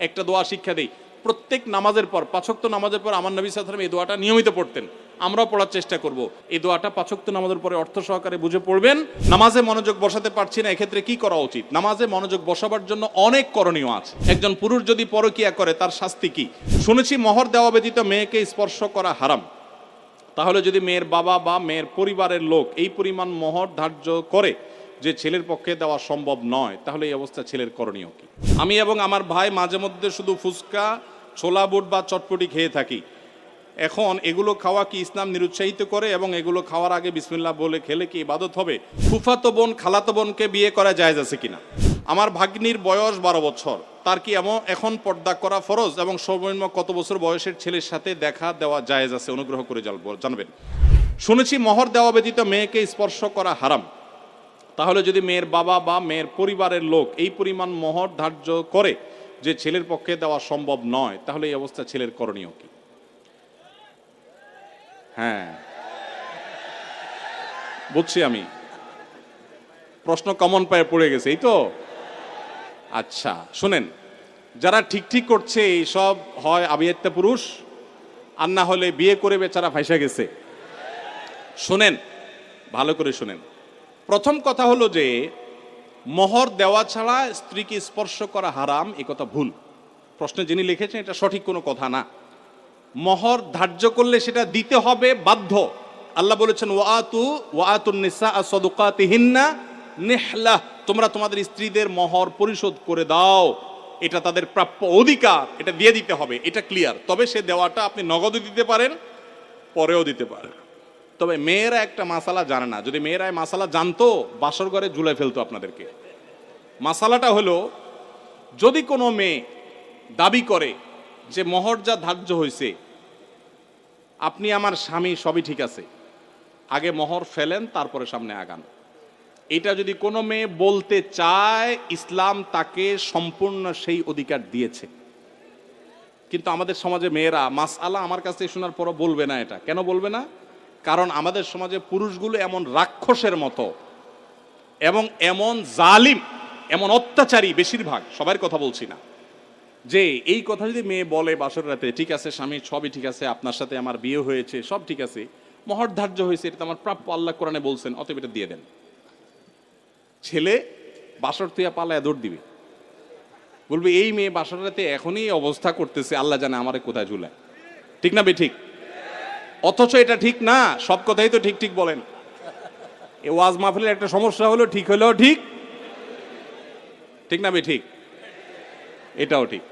একটা দোয়া শিক্ষা দেই, প্রত্যেক নামাজের পর, 5 ওয়াক্ত নামাজের পর আমার নবী সাল্লাল্লাহু আলাইহি ওয়াসাল্লাম এই দোয়াটা নিয়মিত পড়তেন, আমরাও পড়ার চেষ্টা করব। এই দোয়াটা 5 ওয়াক্ত নামাজের পরে অর্থ সহকারে বুঝে পড়বেন। নামাজে মনোযোগ বসাতে পারছি না, এক্ষেত্রে কি করা উচিত? নামাজে মনোযোগ বসাবার জন্য অনেক করণীয় আছে। একজন পুরুষ যদি পরকীয়া করে তার শাস্তি কি? শুনেছি মোহর দেওয়া ব্যতীত মেয়েকে স্পর্শ করা হারাম। তাহলে যদি মেয়ের বাবা বা মেয়ের পরিবারের লোক এই পরিমাণ মোহর ধার্য করে যে ছেলের পক্ষে দেওয়া সম্ভব নয়, তাহলে এই অবস্থা ছেলের করণীয় কি? আমি এবং আমার ভাই মাঝে মধ্যে শুধু ফুচকা, ছোলা বুট বা চটপটি খেয়ে থাকি। এখন এগুলো খাওয়া কি ইসলাম নিরুৎসাহিত করে, এবং এগুলো খাওয়ার আগে বিসমিল্লাহ বলে খেলে কি ইবাদত হবে? ফুফাতো বোন, খালাতো বোনকে বিয়ে করা জায়েজ আছে কিনা? আমার ভাগ্নির বয়স 12 বছর, তার কি এখন পর্দা করা ফরজ, এবং সর্বনিম্ন কত বছর বয়সের ছেলের সাথে দেখা দেওয়া জায়েজ আছে? অনুগ্রহ করে জানবেন। শুনেছি মোহর দেওয়া ব্যতীত মেয়েকে স্পর্শ করা হারাম। তাহলে যদি মেয়ের বাবা বা মেয়ের পরিবারের লোক এই পরিমাণ মোহর ধার্য করে যে ছেলের পক্ষে দেওয়া সম্ভব নয়, তাহলে এই অবস্থা ছেলের করণীয় কি? হ্যাঁ, বুঝছি আমি, প্রশ্ন কমন পায়ে পড়ে গেছে, এই তো। আচ্ছা শুনেন, যারা ঠিক ঠিক করছে এই সব হয় আবিয়াত্তা পুরুষ, আর না হলে বিয়ে করে বেচারা ফাইসা গেছে। শুনেন, ভালো করে শুনেন। প্রথম কথা হলো যে মোহর দেওয়া ছাড়া স্ত্রীকে স্পর্শ করা হারাম, এ কথা ভুল। প্রশ্নে যিনি লিখেছেন এটা সঠিক কোনো কথা না। মোহর ধার্য করলে সেটা দিতে হবে বাধ্য। আল্লাহ বলেছেন ওয়াতুন নিসা সাদুকাতিহিন্না নিহলা, তোমরা তোমাদের স্ত্রীদের মোহর পরিশোধ করে দাও, এটা তাদের প্রাপ্য অধিকার, এটা দিয়ে দিতে হবে, এটা ক্লিয়ার। তবে সে দেওয়াটা আপনি নগদও দিতে পারেন, পরেও দিতে পারেন। তবে মেয়েরা একটা মাসালা জানে না, যদি মেয়েরা মাসালা জানতো বাসর ঘরে ঝুলে ফেলতো আপনাদেরকে। মাসালাটা হলো, যদি কোনো মেয়ে দাবি করে যে মোহর যা ধার্য হয়েছে, আপনি আমার স্বামী, সবই ঠিক আছে, আগে মোহর ফেলেন তারপরে সামনে আগান, এটা যদি কোনো মেয়ে বলতে চায়, ইসলাম তাকে সম্পূর্ণ সেই অধিকার দিয়েছে। কিন্তু আমাদের সমাজে মেয়েরা মাসআলা আমার কাছে শোনার পরও বলবে না। এটা কেন বলবে না? কারণ আমাদের সমাজে পুরুষগুলো এমন রাক্ষসের মতো এবং এমন জালিম, এমন অত্যাচারী, বেশিরভাগ, সবার কথা বলছি না, যে এই কথা যদি মেয়ে বলে বাসর রাতে, ঠিক আছে স্বামী সবই ঠিক আছে, আপনার সাথে আমার বিয়ে হয়েছে, সব ঠিক আছে, মোহর ধার্য হয়েছে, এটা আমার প্রাপ্য, আল্লাহ কোরআনে বলছেন, অতএব এটা দিয়ে দেন। ছেলে বাসর তুইয়া পালায় দৌড় দিবে, বলবে এই মেয়ে বাসর রাতে এখনই অবস্থা করতেছে, আল্লাহ জানে আমারে কোথায় ঝুলায়। ঠিক না ঠিক? অথচ এটা ঠিক না। সব কথাই তো ঠিক ঠিক বলেন। এই ওয়াজ মাহফিলের একটা সমস্যা হলো, ঠিক হলেও ঠিক, ঠিক না ঠিক? এটাও ঠিক।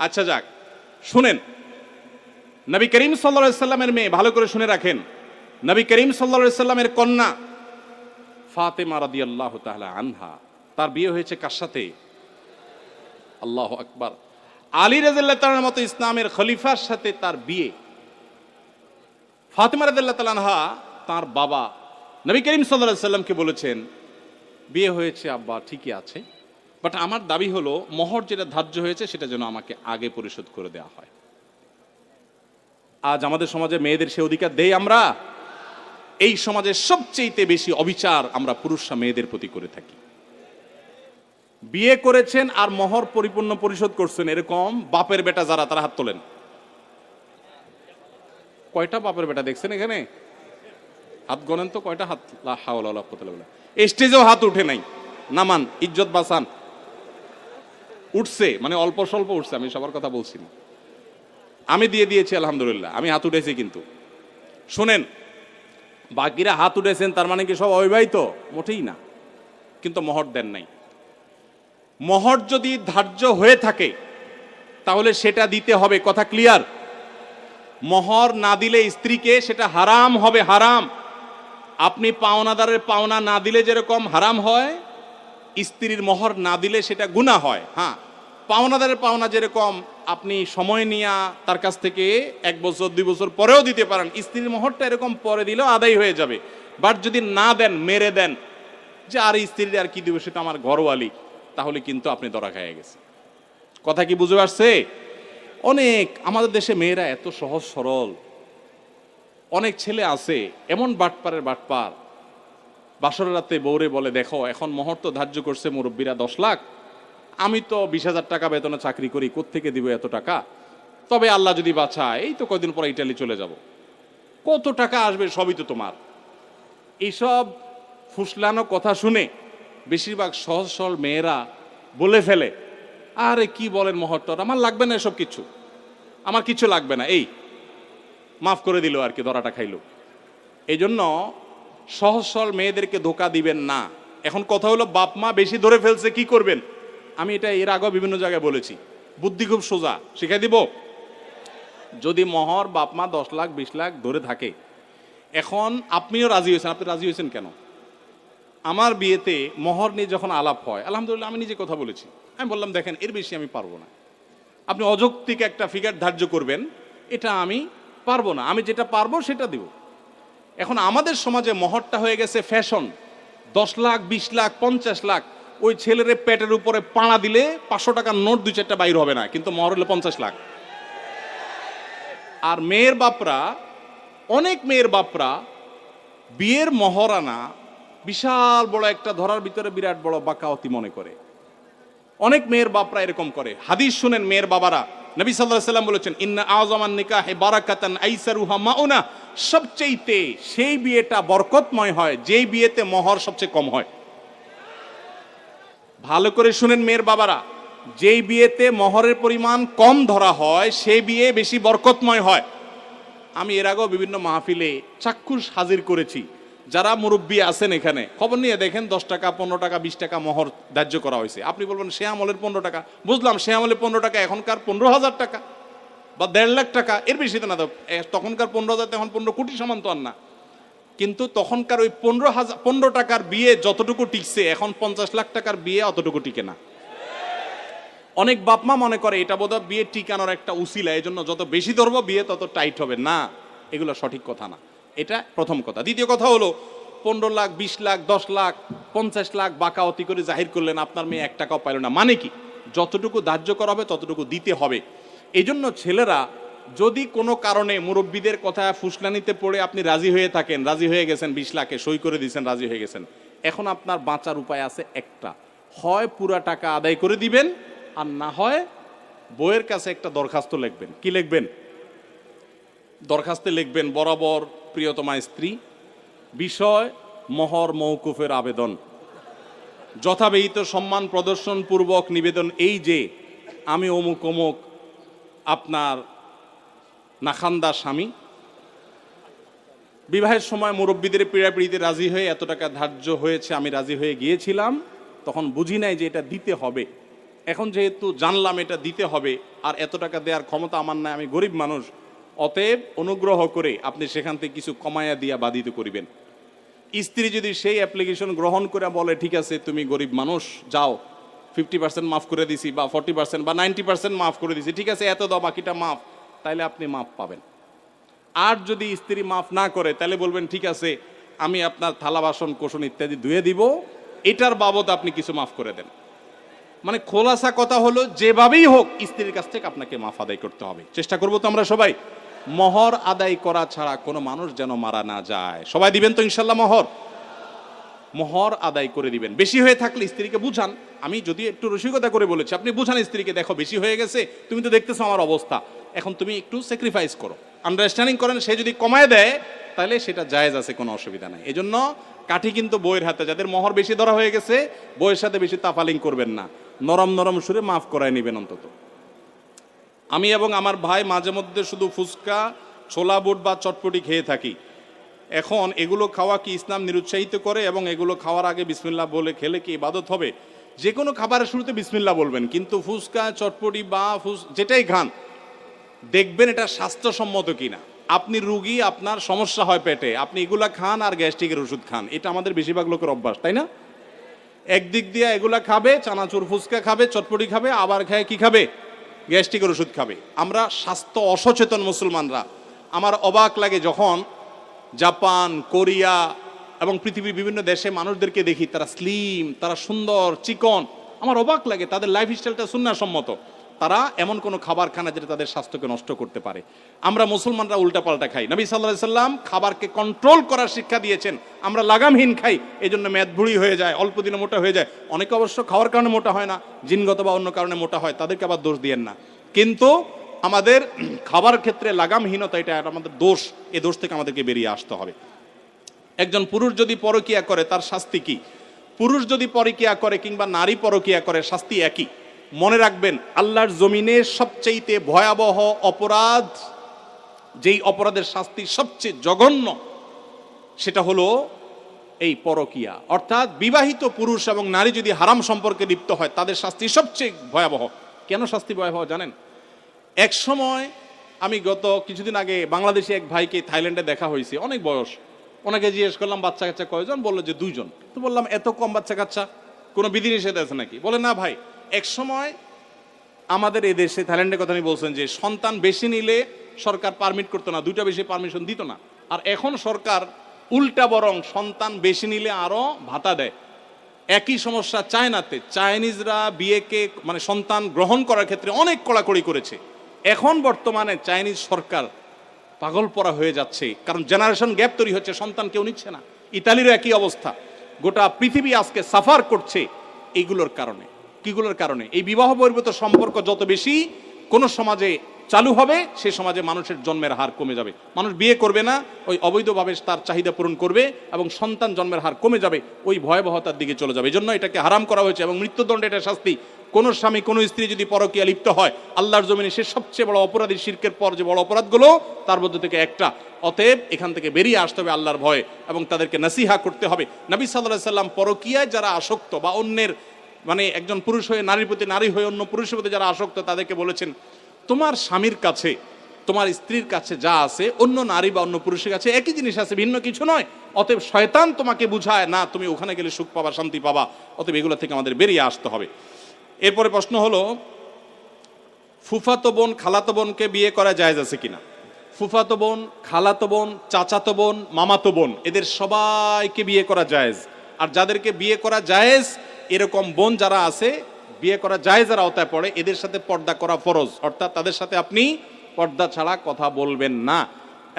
আচ্ছা যাক, শুনেন, নবী করিম সাল্লাল্লাহু আলাইহি সাল্লামের মেয়ে, ভালো করে শুনে রাখেন, নবী করিম সাল্লাল্লাহু আলাইহি সাল্লামের কন্যা ফাতেমা রাদিয়াল্লাহু তাআলা আনহা, তার বিয়ে হয়েছে কার সাথে? আল্লাহু আকবার, আলী রাদিয়াল্লাহু তাআলার মতো ইসলামের খলিফার সাথে তার বিয়ে। ফাতেমা রাদিয়াল্লাহু তাআলা আনহা তার বাবা নবী করিম সাল্লাল্লাহু আলাইহি সাল্লামকে বলেছেন, বিয়ে হয়েছে আব্বা ঠিকই আছে, বাট আমার দাবি হলো মোহর যেটা ধার্য হয়েছে সেটা যেন আমাকে আগে পরিশোধ করে দেওয়া হয়। আজ আমাদের সমাজে মেয়েদের সে অধিকার দেই আমরা? এই সমাজের সবচেয়ে বেশি অবিচার আমরা পুরুষরা মেয়েদের প্রতি করে থাকি। বিয়ে করেছেন আর মোহর পরিপূর্ণ পরিশোধ করছেন, এরকম বাপের বেটা যারা, তারা হাত তোলেন। কয়টা বাপের বেটা দেখছেন এখানে? হাত গণেন তো, কয়টা হাত? লা হাওলা ওয়ালা কুওয়াতা ইল্লা বিল্লাহ। স্টেজেও হাত উঠে নাই, নামান, ইজ্জত বাঁচান। উঠছে মানে অল্প স্বল্প উঠছে, আমি সবার কথা বলছি না। আমি দিয়ে দিয়েছি আলহামদুলিল্লাহ, আমি হাত উঠেছি। কিন্তু শুনেন, বাকিরা হাত উঠেছেন তার মানে কি সব অবিবাহিত? মোটেই না। কিন্তু মোহর দেন নাই। মোহর যদি ধার্য হয়ে থাকে তাহলে সেটা দিতে হবে, কথা ক্লিয়ার। মোহর না দিলে স্ত্রীকে সেটা হারাম হবে, হারাম। আপনি পাওনাদারের পাওনা না দিলে যেরকম হারাম হয়, স্ত্রীর মোহর না দিলে সেটা গুনাহ হয়। হ্যাঁ, পাওনাদারের পাওনা যেরকম আপনি সময় নিয়ে তার কাছ থেকে 1 বছর 2 বছর পরেও দিতে পারেন, স্ত্রীর মোহরটা এরকম পরে দিলেও আদায় হয়ে যাবে। বাট যদি না দেন, মেরে দেন, যে আর স্ত্রীর আর কি দিবে, সেটা আমার ঘরওয়ালি, তাহলে কিন্তু আপনি ধরা খেয়ে গেছে। কথা কি বুঝে আসছে? অনেক আমাদের দেশে মেয়েরা এত সহজ সরল। অনেক ছেলে আছে এমন বাটপারের বাটপার, বাসর রাতে বউরে বলে, দেখো এখন মোহর তো ধার্য করছে মুরব্বীরা 10 লাখ, আমি তো 20,000 টাকা বেতনে চাকরি করি, কোত্থেকে দিব এত টাকা? তবে আল্লাহ যদি বাঁচায় এই তো কয়দিন পর ইটালি চলে যাব, কত টাকা আসবে সবই তো তোমার। এইসব ফুসলানো কথা শুনে বেশিরভাগ সহজ সরল মেয়েরা বলে ফেলে, আরে কি বলেন মহত্তর, আমার লাগবে না এসব কিছু, আমার কিছু লাগবে না, এই মাফ করে দিল আর কি, ধরাটা খাইলো। এই জন্য সহজ সরল মেয়েদেরকে ধোকা দিবেন না। এখন কথা হলো বাপ মা বেশি ধরে ফেলছে, কি করবেন? আমি এটা এর আগেও বিভিন্ন জায়গায় বলেছি, বুদ্ধি খুব সোজা, শিখাই দিব। যদি মহর বাপ মা 10 লাখ 20 লাখ ধরে থাকে, এখন আপনিও রাজি হয়েছেন, আপনি রাজি হয়েছেন কেন? আমার বিয়েতে মহর নিয়ে যখন আলাপ হয়, আলহামদুলিল্লাহ আমি নিজে কথা বলেছি, আমি বললাম দেখেন এর বেশি আমি পারবো না, আপনি অযৌক্তিক একটা ফিগার ধার্য করবেন, এটা আমি পারবো না, আমি যেটা পারবো সেটা দিব। এখন আমাদের সমাজে মহরটা হয়ে গেছে ফ্যাশন, 10 লাখ 20 লাখ 50 লাখ, ওই ছেলের পেটের উপরে পাড়া দিলে 500 টাকার নোট 2-4টা বাইর হবে না, কিন্তু মহর হলে 50 লাখ। আর মেয়ের বাপরা, অনেক মেয়ের বাপরা বিয়ের মহরানা বিশাল বড় একটা ধরার ভিতরে বিরাট বড় বাকাওয়াতি মনে করে। অনেক মেয়ের বাপরা এরকম করে। হাদিস শুনেন মেয়ের বাবারা, নবী সাল্লাল্লাহু আলাইহি ওয়াসাল্লাম বলেছেন, ইন্না আযমান নিকাহি বারাকাতান আইসারুহা মাউনা, সবচেয়ে সেই বিয়েটা বরকতময় হয় যেই বিয়েতে মহর সবচেয়ে কম হয়। ভালো করে শুনেন মেয়ের বাবারা, যেই বিয়েতে মহরের পরিমাণ কম ধরা হয় সেই বিয়ে বেশি বরকতময় হয়। আমি এর আগেও বিভিন্ন মাহফিলে চাক্ষুষ হাজির করেছি, যারা মুরব্বী আছেন এখানে খবর নিয়ে দেখেন 10 টাকা 15 টাকা 20 টাকা মহর ধার্য করা হয়েছে। আপনি বলবেন সে আমলের 15 টাকা, বুঝলাম সে আমলে 15 টাকা, এখনকার 15,000 টাকা বা 1.5 লাখ টাকা, এর বেশি তো না। তখনকার 15,000 এখন 15 কোটি সমান তো আর না, কিন্তু তখনকার ওই 15 টাকার বিয়ে যতটুকু টিকছে এখন 50 লাখ টাকার বিয়ে অতটুকু টিকে না। অনেক বাপমা মনে করে এটা বোধহয় বিয়ে টিকানোর একটা উসিলা, এই জন্য যত বেশি ধরবো বিয়ে তত টাইট হবে। না, এগুলো সঠিক কথা না। এটা প্রথম কথা। দ্বিতীয় কথা হলো 15 লাখ 20 লাখ 10 লাখ 50 লাখ বাকাওয়াতি করে জাহির করলেন, আপনার মেয়ে 1 টাকাও পাইল না। মানে কি? যতটুকু ধার্য করা হবে ততটুকু দিতে হবে। এই জন্য ছেলেরা যদি কোনো কারণে মুরব্বীদের কথা ফুসলানিতে পড়ে আপনি রাজি হয়ে থাকেন, রাজি হয়ে গেছেন 20 লাখে সই করে দিয়েছেন, রাজি হয়ে গেছেন, এখন আপনার বাঁচার উপায় আছে একটা, হয় পুরা টাকা আদায় করে দিবেন, আর না হয় বইয়ের কাছে একটা দরখাস্ত লিখবেন। কি লিখবেন? দরখাস্তে লিখবেন, বরাবর প্রিয়তমা স্ত্রী, বিষয় মহর মওকুফের আবেদন, যথাবিহিত সম্মান প্রদর্শন পূর্বক নিবেদন এই যে আমি অমুক অমুক আপনার নাখান্দা স্বামী বিবাহের সময় মুরব্বীদের পীড়াপিড়িতে রাজি হয়ে এত টাকা ধার্য হয়েছে, আমি রাজি হয়ে গিয়েছিলাম, তখন বুঝি নাই যে এটা দিতে হবে, এখন যেহেতু জানলাম এটা দিতে হবে আর এত টাকা দেওয়ার ক্ষমতা আমার নাই, আমি গরিব মানুষ, অতএব অনুগ্রহ করে আপনি সেখান থেকে কিছু কমায়া দিয়া বাধিত করিবেন। স্ত্রী যদি সেই অ্যাপ্লিকেশন গ্রহণ করে বলে ঠিক আছে তুমি গরিব মানুষ যাও 50% মাফ করে দিছি বা 40% বা 90% মাফ করে দিছি, ঠিক আছে এত দাও বাকিটা মাফ, তাইলে আপনি মাফ পাবেন। আর যদি স্ত্রী মাফ না করে তাহলে বলবেন ঠিক আছে আমি আপনার থালা বাসন কোসন ইত্যাদি ধুয়ে দিব, এটার বাবদ আপনি কিছু মাফ করে দেন। মানে খোলাসা কথা হলো যেভাবেই হোক স্ত্রীর কাছ থেকে আপনাকে মাফ আদায় করতে হবে। চেষ্টা করবো তো আমরা সবাই। মহর আদায় করা ছাড়া কোনো মানুষ যেন মারা না যায়। সবাই দিবেন তো ইনশাল্লাহ? মহর আদায় করে দিবেন। বেশি হয়ে থাকলে স্ত্রীকে বুঝান, আমি যদি একটু রসিকতা করে বলেছি, আপনি বুঝান স্ত্রীকে, দেখো বেশি হয়ে গেছে, তুমি তো দেখতেছো আমার অবস্থা, এখন তুমি একটু স্যাক্রিফাইস করো, আন্ডারস্ট্যান্ডিং করেন। সে যদি কমায় দেয় তাহলে সেটা জায়েজ আছে, কোনো অসুবিধা নাই। এই জন্য কাঠি কিন্তু বইয়ের হাতে, যাদের মহর বেশি ধরা হয়ে গেছে বইয়ের সাথে বেশি তাফালিং করবেন না, নরম নরম সুরে মাফ করায় নেবেন অন্তত। আমি এবং আমার ভাই মাঝে মধ্যে শুধু ফুচকা, ছোলা বুট বা চটপটি খেয়ে থাকি। এখন এগুলো খাওয়া কি ইসলাম নিরুৎসাহিত করে? এবং এগুলো খাওয়ার আগে বিসমিল্লাহ বলে খেলে কি ইবাদত হবে? যে কোনো খাবারের শুরুতে বিসমিল্লাহ বলবেন, কিন্তু ফুচকা চটপটি বা যেটাই খান দেখবেন এটা স্বাস্থ্যসম্মত কিনা। আপনি রুগী, আপনার সমস্যা হয় পেটে, আপনি এগুলা খান আর গ্যাস্ট্রিকের ওষুধ খান, এটা আমাদের বেশিরভাগ লোকের অভ্যাস, তাই না? একদিক দিয়ে এগুলা খাবে, চানাচুর ফুচকা খাবে, চটপটি খাবে, আবার খায় কি খাবে? গ্যাস্ট্রিকের ওষুধ খাবে। আমরা স্বাস্থ্য অসচেতন মুসলমানরা। আমার অবাক লাগে যখন জাপান, কোরিয়া এবং পৃথিবীর বিভিন্ন দেশে মানুষদেরকে দেখি, তারা স্লিম, তারা সুন্দর চিকন, আমার অবাক লাগে, তাদের লাইফ স্টাইলটা সুন্নাহসম্মত। তারা এমন কোনো খাবার খায় না যেটা তাদের স্বাস্থ্যকে নষ্ট করতে পারে। আমরা মুসলমানরা উল্টাপাল্টা খাই। নবী সাল্লাল্লাহু আলাইহি সাল্লাম খাবারকে কন্ট্রোল করার শিক্ষা দিয়েছেন। আমরা লাগামহীন খাই, এই জন্য মেদ ভুঁড়ি হয়ে যায়, অল্প দিনে মোটা হয়ে যায়। অনেকে অবশ্য খাওয়ার কারণে মোটা হয় না, জিনগত বা অন্য কারণে মোটা হয়, তাদেরকে আবার দোষ দিয়েন না। কিন্তু আমাদের খাবার ক্ষেত্রে লাগামহীনতা, এটা আমাদের দোষ। এই দোষ থেকে আমাদেরকে বেরিয়ে আসতে হবে। একজন পুরুষ যদি পরকিয়া করে তার শাস্তি কি? পুরুষ যদি পরকিয়া করে কিংবা নারী পরকিয়া করে, শাস্তি একই। মনে রাখবেন, আল্লাহর জমিনে সবচেয়ে ভয়াবহ অপরাধ, যেই অপরাধের শাস্তি সবচেয়ে জঘন্য, সেটা হলো এই পরকিয়া। অর্থাৎ বিবাহিত পুরুষ এবং নারী যদি হারাম সম্পর্কে লিপ্ত হয়, তাদের শাস্তি সবচেয়ে ভয়াবহ। কেন শাস্তি ভয়াবহ জানেন? এক সময় আমি গত কিছুদিন আগে বাংলাদেশি এক ভাইকে থাইল্যান্ডে দেখা হয়েছে, অনেক বয়স। ওনাকে জিজ্ঞেস করলাম বাচ্চা কাচ্চা কয়জন? বললো যে 2 জন। তো বললাম এত কম বাচ্চা কাচ্চা, কোনো বিধিনিষেধ আছে নাকি? বলে না ভাই, এক সময় আমাদের এই দেশে, থাইল্যান্ডের কথা আমি বলছেন, যে সন্তান বেশি নিলে সরকার পারমিট করতো না, 2টা বেশি পারমিশন দিত না। আর এখন সরকার উল্টা, বরং সন্তান বেশি নিলে আরো ভাতা দেয়। একই সমস্যা চায়নাতে। চাইনিজরা বিয়েকে মানে সন্তান গ্রহণ করার ক্ষেত্রে অনেক কড়াকড়ি করেছে। এখন বর্তমানে চাইনিজ সরকার পাগল পরা হয়ে যাচ্ছে, কারণ জেনারেশন গ্যাপ তৈরি হচ্ছে, সন্তান কেউ নিচ্ছে না। ইতালিরও একই অবস্থা। গোটা পৃথিবী আজকে সাফার করছে এইগুলোর কারণে। কিগুলোর কারণে? এই বিবাহ বহির্ভূত সম্পর্ক যত বেশি কোন সমাজে চালু হবে, সে সমাজে মানুষের জন্মের হার কমে যাবে। মানুষ বিয়ে করবে না, ওই অবৈধভাবে তার চাহিদা পূরণ করবে এবং সন্তান জন্মের হার কমে যাবে, ওই ভয়াবহতার দিকে চলে যাবে। এই জন্য এটাকে হারাম করা হয়েছে এবং মৃত্যুদণ্ড এটা শাস্তি। কোন স্বামী কোন স্ত্রী যদি পরকীয়া লিপ্ত হয়, আল্লাহর জমিনে সে সবচেয়ে বড় অপরাধী। শিরকের পর যে বড় অপরাধগুলো, তার মধ্যে থেকে একটা। অতএব এখান থেকে বেরিয়ে আসতে হবে আল্লাহর ভয়ে, এবং তাদেরকে নসিহা করতে হবে। নবী সাল্লাল্লাহু আলাইহি সাল্লাম পরকীয়ায় যারা আসক্ত, বা অন্যের মানে একজন পুরুষ হয়ে নারীর প্রতি, নারী হয়ে অন্য পুরুষের প্রতি যারা আসক্ত, তাদেরকে বলেছেন তোমার স্বামীর কাছে, তোমার স্ত্রীর কাছে যা আছে, অন্য নারী বা অন্য পুরুষের কাছে একই জিনিস আছে, ভিন্ন কিছু নয়। অতএব শয়তান তোমাকে বুঝায় না, তুমি ওখানে গেলে সুখ পাবা, শান্তি পাবা। অতএব এগুলো থেকে আমাদের বেরিয়ে আসতে হবে। এরপরে প্রশ্ন হলো, ফুফাতো বোন খালাতো বোনকে বিয়ে করা জায়েজ আছে কিনা? ফুফাতো বোন, খালাতো বোন, চাচাতো বোন, মামাতো বোন, এদের সবাইকে বিয়ে করা জায়েজ। আর যাদেরকে বিয়ে করা জায়েজ, এরকম বোন যারা আছে, বিয়ে করা জায়েজের আওতায় পড়ে, এদের সাথে পর্দা করা ফরজ। অর্থাৎ তাদের সাথে আপনি পর্দা ছাড়া কথা বলবেন না,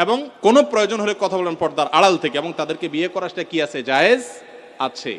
এবং কোনো প্রয়োজন হলে কথা বলবেন পর্দার আড়াল থেকে, এবং তাদেরকে বিয়ে করা সেটা কি আছে? জায়েজ আছে।